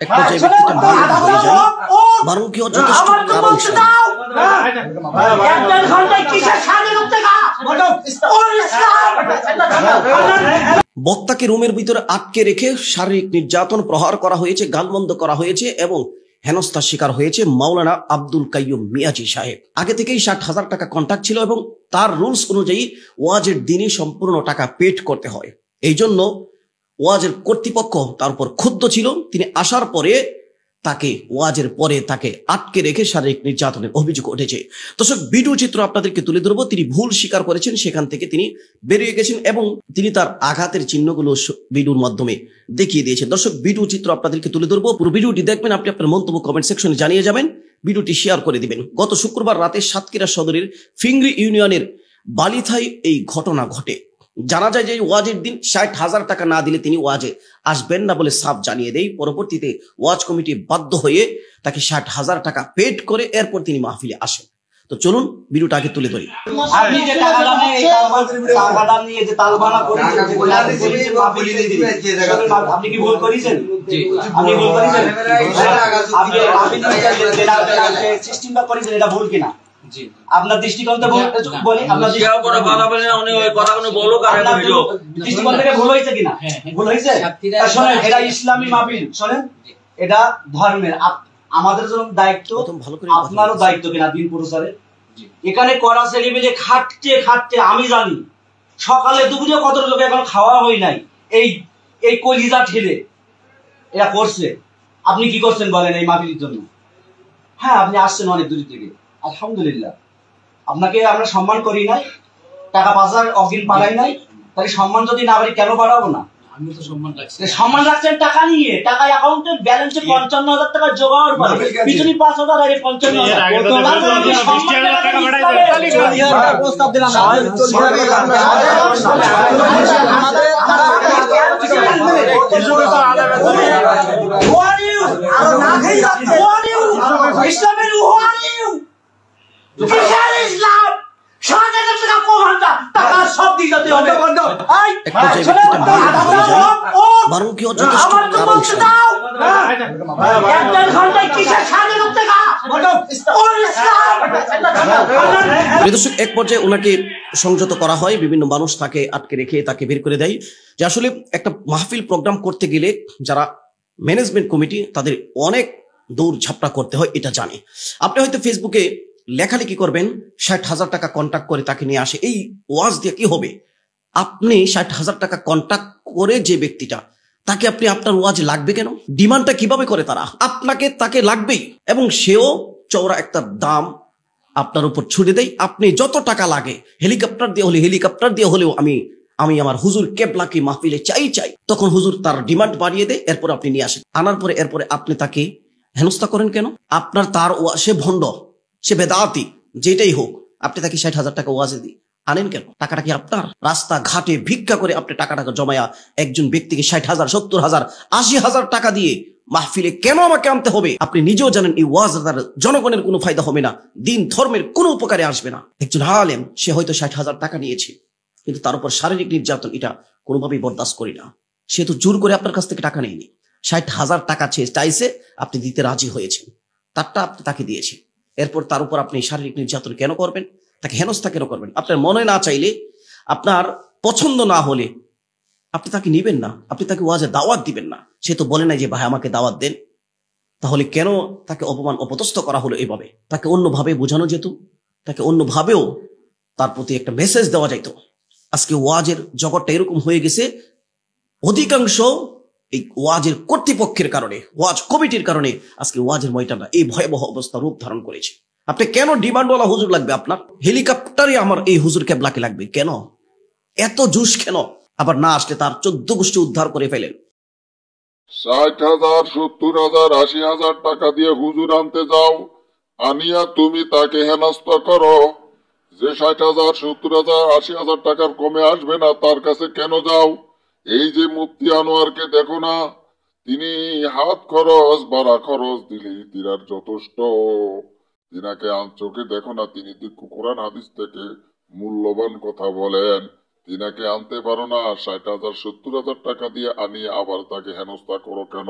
এক পর্যায়ে ব্যক্তিটা মারা হয়ে যায়, বরং কেউ যথেষ্ট কারণ বক্তাকে রুমের ভিতরে আটকে রেখে শারীরিক নির্যাতন প্রহার করা হয়েছে, গালমন্দ করা হয়েছে এবং হেনস্থার শিকার হয়েছে মাওলানা আব্দুল কাইয়ুম মিয়াজি সাহেব। আগে থেকেই 60,000 টাকা কন্ট্রাক্ট ছিল এবং তার রুলস অনুযায়ী ওয়াজের দিনই সম্পূর্ণ টাকা পেড করতে হয়। এই জন্য ওয়াজের কর্তৃপক্ষ তার উপর ক্ষুব্ধ ছিল। তিনি আসার পরে তাকে ওয়াজের পরে তাকে আটকে রেখে শারীরিক নির্যাতনের অভিযোগ উঠেছে। দর্শক, ভিডিও চিত্র আপনাদেরকে তুলে ধরবো। তিনি ভুল স্বীকার করেছেন, সেখান থেকে তিনি বেরিয়ে গেছেন এবং তিনি তার আঘাতের চিহ্নগুলো ভিডিওর মাধ্যমে দেখিয়ে দিয়েছেন। দর্শক, ভিডিও চিত্র আপনাদেরকে তুলে ধরবো, পুরো ভিডিওটি দেখবেন, আপনি আপনার মন্তব্য কমেন্ট সেকশনে জানিয়ে যাবেন, ভিডিওটি শেয়ার করে দিবেন। গত শুক্রবার রাতে সাতক্ষীরা সদরের ফিংরি ইউনিয়নের বালিথায় এই ঘটনা ঘটে। জানা যায় যে ওয়াজের দিন 60,000 টাকা না দিলে তিনি ওয়াজে আসবেন না বলে সাফ জানিয়ে দেয়। পরবর্তীতে ওয়াজ কমিটি বাধ্য হয়ে তাকে 60,000 টাকা পেড করে এরপর তিনি মাহফিলে আসেন। তো চলুন ভিডিওটা আগে তুলে ধরি। আপনি যে টাকাটা নিয়ে যে তালবানা করেছেন, আপনি কি ভুল করেছেন? আপনি ভুল করেছেন? আপনি সিস্টেমটা করেছেন, এটা ভুল কিনা আপনার দৃষ্টিকোণ থেকে বলি, আপনার দৃষ্টিকোণ থেকে ভুল হয়েছে কিনা? ভুল হয়েছে। শোনেন, এটা ইসলামী মাহফিল, শোনেন, এটা ধর্মের, আমাদের জন্য দায়িত্ব, আপনারও দায়িত্ব কিনা দিন প্রচারের। এখানে করা ছেলেমেলে খাটছে খাটছে, আমি জানি সকালে দুপুরে কত লোক এখন খাওয়া হয় নাই, এই কলিজা ঠেলে এরা করছে। আপনি কি করছেন বলেন এই মাহফিলের জন্য? হ্যাঁ, আপনি আসছেন অনেক দূর থেকে, আলহামদুলিল্লাহ, আপনাকে আমরা সম্মান করি নাই, টাকা পাচার অগ্রিম পালাই নাই, তাহলে সম্মান যদি না পারি কেন বাড়াবো না? আমি তো সম্মান রাখছি। সম্মান রাখছেন টাকা নিয়ে, টাকা অ্যাকাউন্টে ব্যালেন্সে 55,000 টাকা জোগাড় করে পিছনে 5,000 আর 55,000 প্রস্তাব দিলাম। ইসলামের এক পর্যায়ে ওনাকে সংযত করা হয়, বিভিন্ন মানুষ তাকে আটকে রেখে তাকে বের করে দেয়। যে আসলে একটা মাহফিল প্রোগ্রাম করতে গেলে যারা ম্যানেজমেন্ট কমিটি, তাদের অনেক দৌড় ঝাপটা করতে হয়, এটা জানে। আপনি হয়তো ফেসবুকে লেখালেখি করবেন, 60,000 টাকা কন্ট্যাক্ট করে তাকে নিয়ে আসে, এই ওয়াজ দিয়ে কি হবে? আপনি 60,000 টাকা কন্ট্যাক্ট করে যে ব্যক্তিটা, তাকে আপনি আপনার ওয়াজ লাগবে কেন? ডিমান্ডটা কিভাবে করে তারা? আপনাকে তাকে লাগবেই, এবং সেও চওড়া একটা দাম আপনার উপর ছুড়ে দেয়। আপনি যত টাকা লাগে, হেলিকপ্টার দিয়ে হলে হেলিকপ্টার দিয়ে হলেও আমি আমার হুজুর কেবলাকে মাহফিলে চাই, তখন হুজুর তার ডিমান্ড বাড়িয়ে দেয়। এরপর আপনি নিয়ে আসেন, আনার পরে এরপরে আপনি তাকে হেনস্থা করেন কেন? আপনার তার সে ভণ্ড, সে বেদাতি, যেটাই হোক, আপনি তাকে 60,000 টাকা ওয়াজে দিয়ে আনেন কেন? টাকাটা কি আপনার? রাস্তা ঘাটে ভিক্ষা করে আপনি টাকা জমায়া একজন ব্যক্তিকে 60,000, 70,000, 80,000 টাকা দিয়ে মাহফিলে কেন আমাকে আনতে হবে? আপনি নিজেও জানেন এই ওয়াজ দ্বারা জনগণের কোনো ফায়দা হবে না, দিন ধর্মের কোনো উপকারে আসবে না। একজন আলেম, সে হয়তো 60,000 টাকা নিয়েছে, কিন্তু তার উপর শারীরিক নির্যাতন, এটা কোনোভাবেই বরদাস্ত করি না। সে তো জোর করে আপনার কাছ থেকে টাকা নেয়নি, 60,000 টাকা চাইছে, আপনি দিতে রাজি হয়েছেন, তারটা আপনি তাকে দিয়েছেন। এরপর তার উপর আপনি শারীরিক নির্যাতন কেন করবেন? তাকে হেনস্থা কেন করবেন? আপনার মনে না চাইলে, আপনার পছন্দ না হলে আপনি তাকে নিবেন না, আপনি তাকে ওয়াজে দাওয়াত দিবেন না। সে তো বলে নাই যে ভাই আমাকে দাওয়াত দেন, তাহলে কেন তাকে অপমান অপদস্থ করা হলো এভাবে? তাকে অন্যভাবে বোঝানো যেত, তাকে অন্যভাবেও তার প্রতি একটা মেসেজ দেওয়া যাইত। আজকে ওয়াজের জগৎটা এরকম হয়ে গেছে, অধিকাংশ এই ওয়াজের কর্তৃপক্ষের কারণে, ওয়াজ কমিটির কারণে আজকে ওয়াজের ময়দানটা এই ভয়াবহ অবস্থা রূপ ধারণ করেছে। আপনি কেন ডিমান্ডওয়ালা হুজুর লাগবে? আপনার হেলিকপ্টারে আমার এই হুজুর কেবলাকে লাগবে কেন? এত জুস কেন? আবার না আসলে তার 14 গোষ্ঠী উদ্ধার করে ফেলেন। 60,000, 70,000, 80,000 টাকা দিয়ে হুজুর আনতে যাও, আনিয়া তুমি তাকে হেনস্থা করো। যে 60,000, 70,000, 80,000 টাকার কমে আসবে না, তার কাছে কেন যাও? এই যে মুফতি আনোয়ারকে দেখো না, তিনি হাত খরচ বাড়া খরচ দিলেই তিনার যথেষ্ট। তিনাকে চোখে দেখো না, তিনি কোরআন হাদিস থেকে মূল্যবান কথা বলেন, তিনাকে আনতে পারো না? 60,000, 70,000 টাকা দিয়ে আনিয়ে আবার তাকে হেনস্থা করো কেন?